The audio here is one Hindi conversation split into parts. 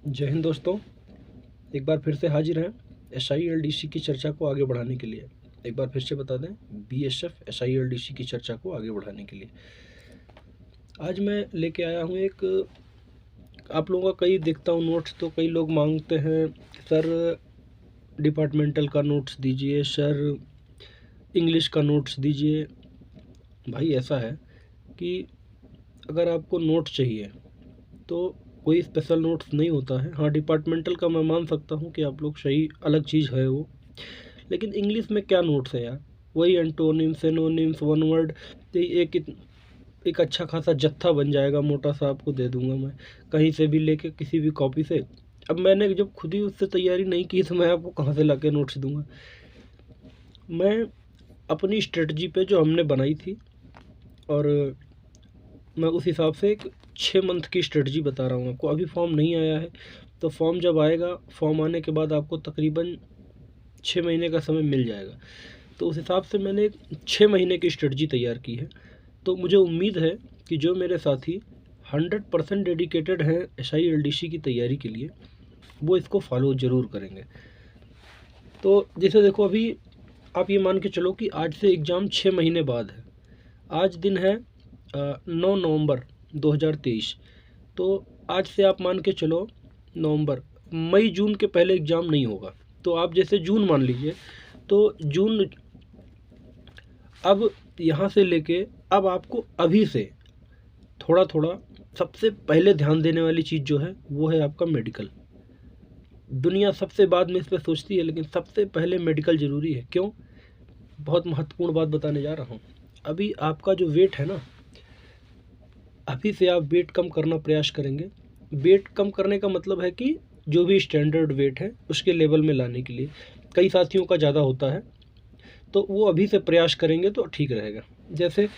जय हिंद दोस्तों। एक बार फिर से हाजिर हैं SILDC की चर्चा को आगे बढ़ाने के लिए। एक बार फिर से बता दें, BSF SILDC की चर्चा को आगे बढ़ाने के लिए आज मैं लेके आया हूँ एक, आप लोगों का कई देखता हूँ नोट्स, तो कई लोग मांगते हैं सर डिपार्टमेंटल का नोट्स दीजिए, सर इंग्लिश का नोट्स दीजिए। भाई ऐसा है कि अगर आपको नोट चाहिए तो कोई स्पेशल नोट्स नहीं होता है। हाँ, डिपार्टमेंटल का मैं मान सकता हूँ कि आप लोग सही, अलग चीज़ है वो, लेकिन इंग्लिश में क्या नोट्स है यार? वही एंटोनिम्स, सिनोनिम्स, वन वर्ड, तो एक अच्छा खासा जत्था बन जाएगा, मोटा सा आपको दे दूंगा मैं कहीं से भी लेके, किसी भी कॉपी से। अब मैंने जब खुद ही उससे तैयारी नहीं की तो मैं आपको कहाँ से ला के नोट्स दूंगा? मैं अपनी स्ट्रेटजी पे जो हमने बनाई थी, और मैं उस हिसाब से एक 6 मंथ की स्ट्रेटजी बता रहा हूँ आपको। अभी फॉर्म नहीं आया है, तो फॉर्म जब आएगा, फॉर्म आने के बाद आपको तकरीबन 6 महीने का समय मिल जाएगा। तो उस हिसाब से मैंने एक 6 महीने की स्ट्रेटजी तैयार की है। तो मुझे उम्मीद है कि जो मेरे साथी 100% डेडिकेटेड हैं SILDC की तैयारी के लिए, वो इसको फॉलो ज़रूर करेंगे। तो जैसे देखो, अभी आप ये मान के चलो कि आज से एग्ज़ाम 6 महीने बाद है। आज दिन है 9 नवंबर 2023। तो आज से आप मान के चलो नवंबर, मई जून के पहले एग्ज़ाम नहीं होगा। तो आप जैसे जून मान लीजिए, तो जून, अब यहाँ से लेके अब आपको अभी से थोड़ा थोड़ा, सबसे पहले ध्यान देने वाली चीज़ जो है वो है आपका मेडिकल। दुनिया सबसे बाद में इस पर सोचती है, लेकिन सबसे पहले मेडिकल ज़रूरी है। क्यों? बहुत महत्वपूर्ण बात बताने जा रहा हूँ। अभी आपका जो वेट है ना, अभी से आप वेट कम करना प्रयास करेंगे। वेट कम करने का मतलब है कि जो भी स्टैंडर्ड वेट है उसके लेवल में लाने के लिए। कई साथियों का ज़्यादा होता है, तो वो अभी से प्रयास करेंगे तो ठीक रहेगा। जैसे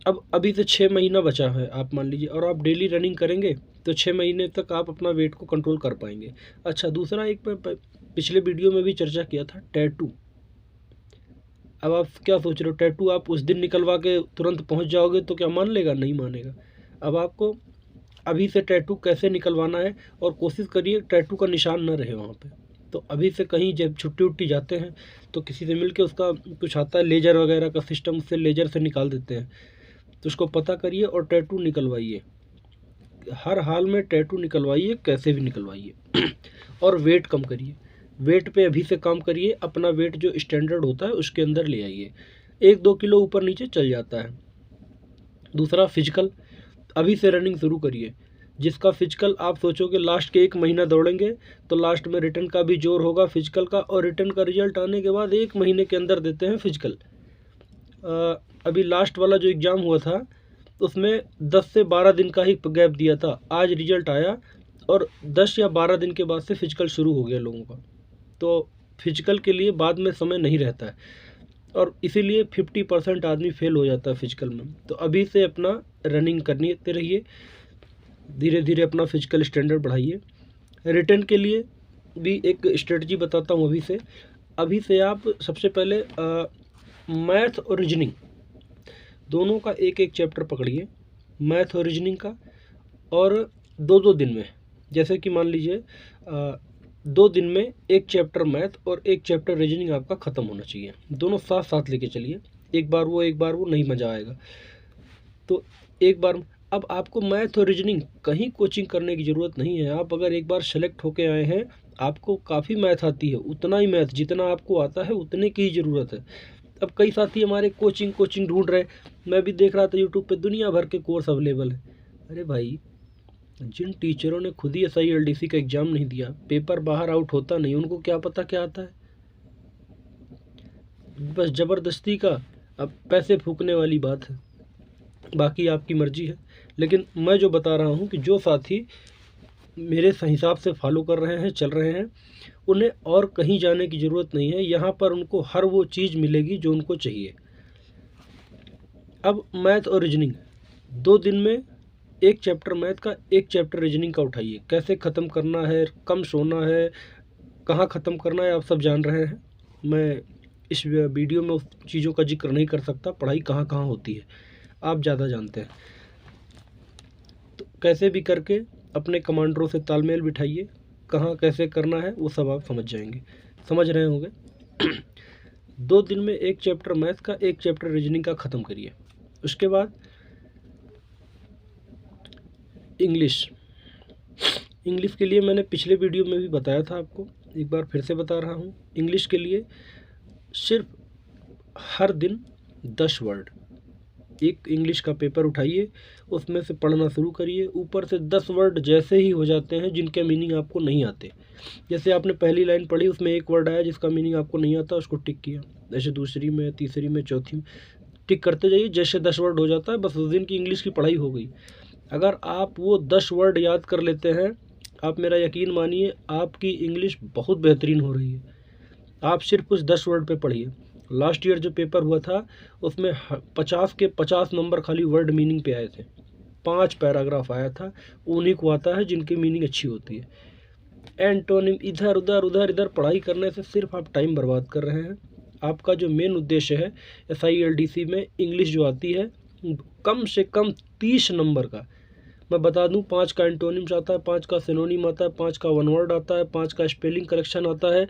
अब अभी से 6 महीना बचा है, आप मान लीजिए, और आप डेली रनिंग करेंगे तो 6 महीने तक आप अपना वेट को कंट्रोल कर पाएंगे। अच्छा, दूसरा, एक मैं पिछले वीडियो में भी चर्चा किया था, टैटू। अब आप क्या सोच रहे हो, टैटू आप उस दिन निकलवा के तुरंत पहुंच जाओगे तो क्या मान लेगा? नहीं मानेगा। अब आपको अभी से टैटू कैसे निकलवाना है, और कोशिश करिए टैटू का निशान ना रहे वहाँ पे। तो अभी से कहीं जब छुट्टी उट्टी जाते हैं तो किसी से मिल के, उसका कुछ आता है लेज़र वगैरह का सिस्टम, उससे लेज़र से निकाल देते हैं, तो उसको पता करिए और टैटू निकलवाइए। हर हाल में टैटू निकलवाइए, कैसे भी निकलवाइए। और वेट कम करिए, वेट पे अभी से काम करिए। अपना वेट जो स्टैंडर्ड होता है उसके अंदर ले आइए। 1-2 किलो ऊपर नीचे चल जाता है। दूसरा, फिजिकल, अभी से रनिंग शुरू करिए। जिसका फिजिकल आप सोचोगे लास्ट के 1 महीना दौड़ेंगे तो लास्ट में रिटर्न का भी जोर होगा फिजिकल का, और रिटर्न का रिजल्ट आने के बाद 1 महीने के अंदर देते हैं फिजिकल। अभी लास्ट वाला जो एग्ज़ाम हुआ था उसमें 10 से 12 दिन का ही गैप दिया था। आज रिजल्ट आया और 10 या 12 दिन के बाद से फिजिकल शुरू हो गया लोगों का। तो फिजिकल के लिए बाद में समय नहीं रहता है, और इसीलिए 50% आदमी फेल हो जाता है फिजिकल में। तो अभी से अपना रनिंग करते रहिए, धीरे धीरे अपना फिजिकल स्टैंडर्ड बढ़ाइए। रिटर्न के लिए भी एक स्ट्रेटजी बताता हूँ अभी से आप सबसे पहले मैथ और रीजनिंग दोनों का एक एक चैप्टर पकड़िए, मैथ और रीजनिंग का, और 2-2 दिन में। जैसे कि मान लीजिए 2 दिन में एक चैप्टर मैथ और एक चैप्टर रीजनिंग आपका ख़त्म होना चाहिए। दोनों साथ साथ लेके चलिए, एक बार वो नहीं मज़ा आएगा। तो एक बार, अब आपको मैथ और रीजनिंग कहीं कोचिंग करने की ज़रूरत नहीं है। आप अगर एक बार सेलेक्ट होके आए हैं, आपको काफ़ी मैथ आती है, उतना ही मैथ जितना आपको आता है उतने की ही ज़रूरत है। अब कई साथी हमारे कोचिंग ढूंढ रहे, मैं भी देख रहा था यूट्यूब पे दुनिया भर के कोर्स अवेलेबल है। अरे भाई, जिन टीचरों ने खुद ही SILDC का एग्ज़ाम नहीं दिया, पेपर बाहर आउट होता नहीं, उनको क्या पता क्या आता है? बस ज़बरदस्ती का अब पैसे फूकने वाली बात है। बाकी आपकी मर्जी है, लेकिन मैं जो बता रहा हूँ कि जो साथी मेरे हिसाब से फॉलो कर रहे हैं, चल रहे हैं, उन्हें और कहीं जाने की ज़रूरत नहीं है। यहाँ पर उनको हर वो चीज़ मिलेगी जो उनको चाहिए। अब मैथ और रीजनिंग 2 दिन में एक चैप्टर मैथ का, एक चैप्टर रीजनिंग का उठाइए। कैसे ख़त्म करना है, कम सोना है, कहाँ ख़त्म करना है, आप सब जान रहे हैं। मैं इस वीडियो में उस चीज़ों का जिक्र नहीं कर सकता, पढ़ाई कहाँ कहाँ होती है आप ज़्यादा जानते हैं। तो कैसे भी करके अपने कमांडरों से तालमेल बिठाइए, कहाँ कैसे करना है वो सब आप समझ जाएंगे, समझ रहे होंगे। 2 दिन में एक चैप्टर मैथ का, एक चैप्टर रीजनिंग का ख़त्म करिए। उसके बाद इंग्लिश के लिए मैंने पिछले वीडियो में भी बताया था आपको, एक बार फिर से बता रहा हूँ। इंग्लिश के लिए सिर्फ हर दिन 10 वर्ड, एक इंग्लिश का पेपर उठाइए, उसमें से पढ़ना शुरू करिए। ऊपर से 10 वर्ड जैसे ही हो जाते हैं जिनके मीनिंग आपको नहीं आते, जैसे आपने पहली लाइन पढ़ी उसमें एक वर्ड आया जिसका मीनिंग आपको नहीं आता, उसको टिक किया, जैसे दूसरी में, तीसरी में, चौथी में टिक करते जाइए। जैसे 10 वर्ड हो जाता है बस उस दिन की इंग्लिश की पढ़ाई हो गई। अगर आप वो 10 वर्ड याद कर लेते हैं, आप मेरा यकीन मानिए आपकी इंग्लिश बहुत बेहतरीन हो रही है। आप सिर्फ उस 10 वर्ड पे पढ़िए। लास्ट ईयर जो पेपर हुआ था उसमें 50 के 50 नंबर खाली वर्ड मीनिंग पे आए थे, 5 पैराग्राफ आया था। उन्हीं को आता है जिनकी मीनिंग अच्छी होती है। एंटोनिम इधर उधर पढ़ाई करने से सिर्फ आप टाइम बर्बाद कर रहे हैं। आपका जो मेन उद्देश्य है SILDC में इंग्लिश जो आती है कम से कम 30 नंबर का, मैं बता दूं, 5 का एंटोनिम्स आता है, 5 का सिनोनिम आता है, 5 का वन वर्ड आता है, 5 का स्पेलिंग करेक्शन आता है,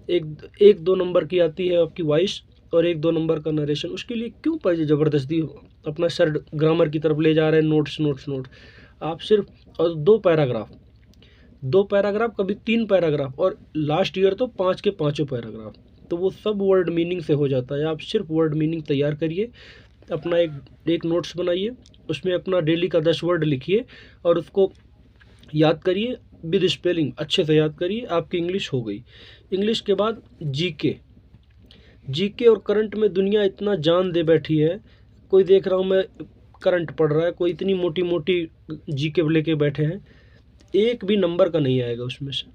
एक 2 नंबर की आती है आपकी वॉइस, और 1-2 नंबर का नरेशन। उसके लिए क्यों पैसे ज़बरदस्ती अपना सर ग्रामर की तरफ ले जा रहे हैं, नोट्स। आप सिर्फ और 2 पैराग्राफ, कभी 3 पैराग्राफ, और लास्ट ईयर तो 5 के 5 पैराग्राफ, तो वो सब वर्ड मीनिंग से हो जाता है। आप सिर्फ वर्ड मीनिंग तैयार करिए, अपना एक नोट्स बनाइए, उसमें अपना डेली का 10 वर्ड लिखिए और उसको याद करिए विद स्पेलिंग, अच्छे से याद करिए, आपकी इंग्लिश हो गई। इंग्लिश के बाद जीके और करंट में दुनिया इतना जान दे बैठी है, कोई देख रहा हूँ मैं करंट पढ़ रहा है, कोई इतनी मोटी जीके लेके बैठे हैं, एक भी नंबर का नहीं आएगा उसमें से।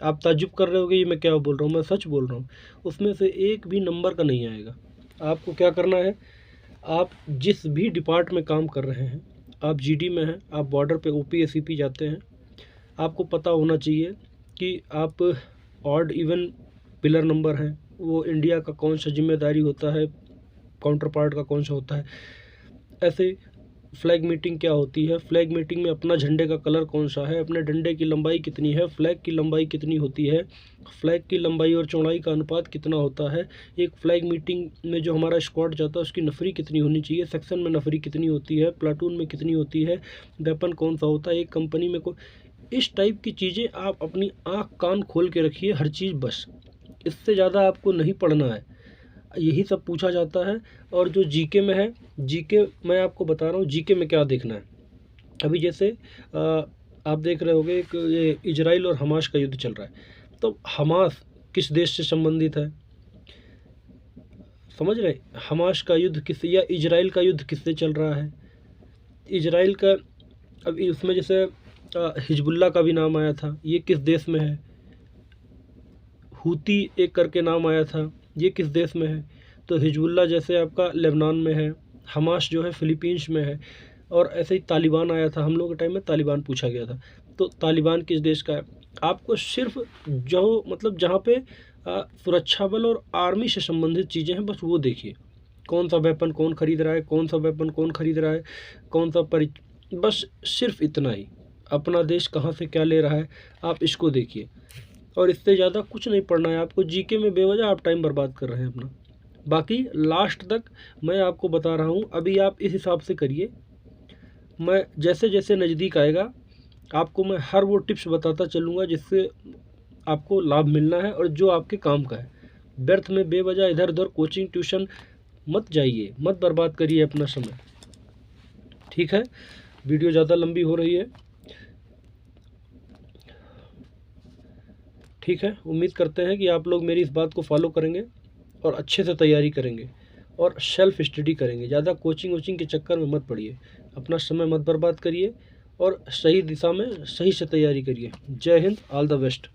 आप ताज्जुब कर रहे होगे ये मैं क्या बोल रहा हूँ, मैं सच बोल रहा हूँ, उसमें से एक भी नंबर का नहीं आएगा। आपको क्या करना है, आप जिस भी डिपार्ट में काम कर रहे हैं, आप GD में हैं, आप बॉर्डर पे OP SCP जाते हैं, आपको पता होना चाहिए कि आप ऑड इवन पिलर नंबर हैं, वो इंडिया का कौन सा जिम्मेदारी होता है, काउंटर पार्ट का कौन सा होता है। ऐसे फ्लैग मीटिंग क्या होती है, फ्लैग मीटिंग में अपना झंडे का कलर कौन सा है, अपने डंडे की लंबाई कितनी है, फ्लैग की लंबाई कितनी होती है, फ्लैग की लंबाई और चौड़ाई का अनुपात कितना होता है, एक फ्लैग मीटिंग में जो हमारा स्क्वाड जाता है उसकी नफरी कितनी होनी चाहिए, सेक्शन में नफरी कितनी होती है, प्लाटून में कितनी होती है, वेपन कौन सा होता है, एक कंपनी में इस टाइप की चीज़ें आप अपनी आँख कान खोल के रखिए, हर चीज़, बस इससे ज़्यादा आपको नहीं पढ़ना है, यही सब पूछा जाता है। और जो जीके में है, जीके मैं आपको बता रहा हूँ जीके में क्या देखना है। अभी जैसे आप देख रहे होंगे एक ये इजराइल और हमास का युद्ध चल रहा है, तो हमास किस देश से संबंधित है, समझ रहे, हमास का युद्ध किस, या इजराइल का युद्ध किससे चल रहा है। इजराइल का, अब उसमें जैसे हिजबुल्ला का भी नाम आया था, ये किस देश में है। हूती एक करके नाम आया था, ये किस देश में है। तो हिजबुल्ला जैसे आपका लेबनान में है, हमास जो है फिलीपींस में है, और ऐसे ही तालिबान आया था, हम लोग के टाइम में तालिबान पूछा गया था, तो तालिबान किस देश का है। आपको सिर्फ जो मतलब जहाँ पे सुरक्षा बल और आर्मी से संबंधित चीज़ें हैं बस वो देखिए, कौन सा वेपन कौन खरीद रहा है, कौन सा वेपन कौन खरीद रहा है, कौन सा बस सिर्फ इतना ही, अपना देश कहाँ से क्या ले रहा है आप इसको देखिए, और इससे ज़्यादा कुछ नहीं पढ़ना है आपको। जीके में बेवजह आप टाइम बर्बाद कर रहे हैं अपना। बाकी लास्ट तक मैं आपको बता रहा हूँ, अभी आप इस हिसाब से करिए, मैं जैसे जैसे नज़दीक आएगा आपको मैं हर वो टिप्स बताता चलूँगा जिससे आपको लाभ मिलना है और जो आपके काम का है। व्यर्थ में बेवजह इधर उधर कोचिंग ट्यूशन मत जाइए, मत बर्बाद करिए अपना समय, ठीक है। वीडियो ज़्यादा लंबी हो रही है, ठीक है। उम्मीद करते हैं कि आप लोग मेरी इस बात को फॉलो करेंगे और अच्छे से तैयारी करेंगे और सेल्फ स्टडी करेंगे। ज़्यादा कोचिंग वोचिंग के चक्कर में मत पड़िए, अपना समय मत बर्बाद करिए और सही दिशा में सही से तैयारी करिए। जय हिंद, ऑल द बेस्ट।